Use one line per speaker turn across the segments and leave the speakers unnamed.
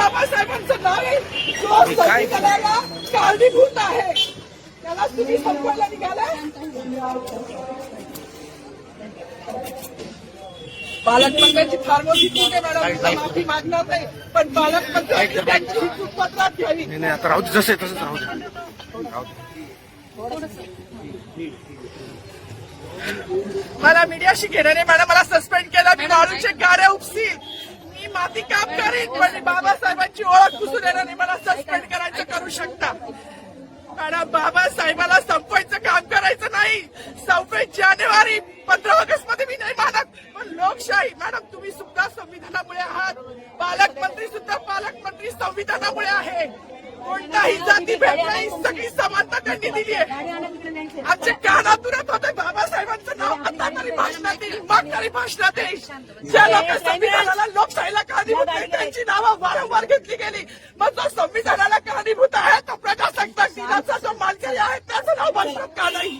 बाबासाहेबांचं नाव आहे जो संविधानाला कारणीभूत आहे त्याला तुम्ही संपवायला निघालाय. पालकमंत्र्यांची फार मोठी चूक आहे मॅडम, माफी मागणार नाही पण पालकमंत्र्यांची त्यांची ही चूक पत्रात घ्यावी.
नाही आता राहू दे जसं तसंच राहू दे.
मला मीडियाशी घेणं नाही मॅडम, मला सस्पेंड केलं, मी वाळूचे गाड्या उपसील, मी माती काम करीन पण बाबासाहेबांची ओळख पुसून येणार नाही. मला सस्पेंड करायचं करू शकता मॅडम, बाबासाहेबाला संपवायचं काम करायचं नाही. 26 जानेवारी 15 ऑगस्ट मध्ये मी नाही मानत पण लोकशाही मॅडम तुम्ही सुद्धा संविधानामुळे आहात, पालकमंत्री सुद्धा पालकमंत्री संविधानामुळे आहे. कोणताही जाती भेद नाही, सगळी समानता त्यांनी दिली आहे. आमच्या कानातून होते बाबासाहेबांचं नाव आता तरी भाषणात येईल, मग तरी भाषणात येईल. ज्या लोक संविधानाला लोकशाहीला कारणीभूत नाही त्यांची नावं वारंवार घेतली गेली. मग जो संविधानाला कारणीभूत आहे तो प्रजासत्ताक दिनाचा जो मानकरी आहे त्याचं नाव भाषणात का नाही.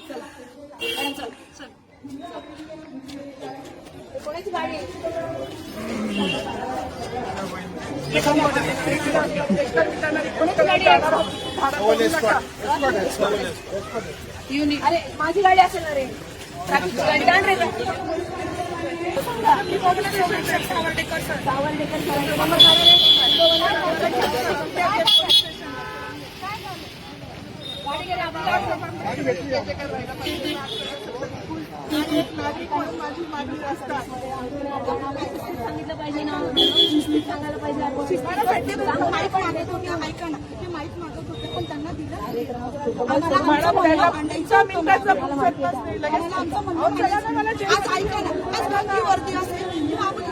अरे माझी गाडी असेल ना रे, ट्रॅफिकची गाडी काढ रे.
माझी मागणी असतात
सांगितलं पाहिजे ना, सांगायला पाहिजे. ऐका ना, ते माहीत मागत होते पण त्यांना दिलं. आज ऐका ना, आज खाकी वर्दी असेल किंवा आपण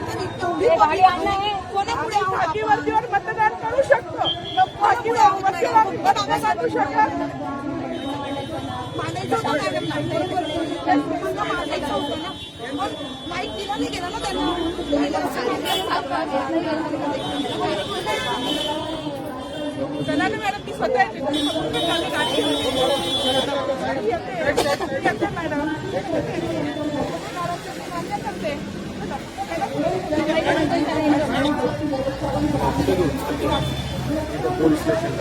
खाकी वर्दीवर मतदान करू शकतो, खाकी वर्दीवर करू शकतो.
माईक दिला नाही गेला ना त्यांना.
चला ना मॅडम, ती स्वतः येते मॅडम.
पोलीस स्टेशन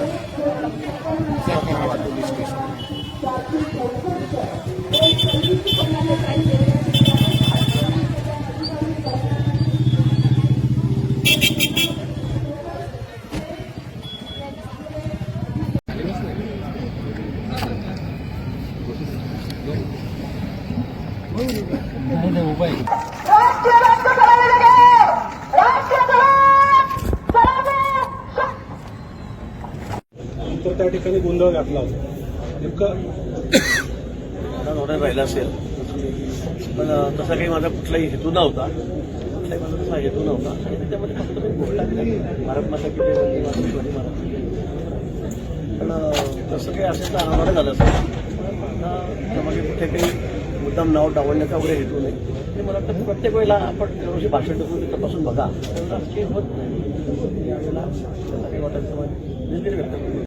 तर त्या ठिकाणी गोंधळ घातला होता. नेमकं ऑर्डर राहिला असेल पण तसा काही माझा कुठलाही हेतू नव्हता, कुठलाही माझा तसा हेतू नव्हता. आणि त्यामध्ये फक्त मी गोष्ट टाकली भारत माता की जय, वंदे मातरम. पण तसं काही असेल तर ऑर्डर झालं असेल. त्यामध्ये कुठे काही मुद्दाम नाव डावलण्याचा वगैरे हेतू नाही. आणि मला वाटतं प्रत्येक वेळेला आपण व्यवस्थित भाषण टाकून तपासून बघा, तेवढं काही होत नाही. यावेळेला काही वाटायचं व्यक्त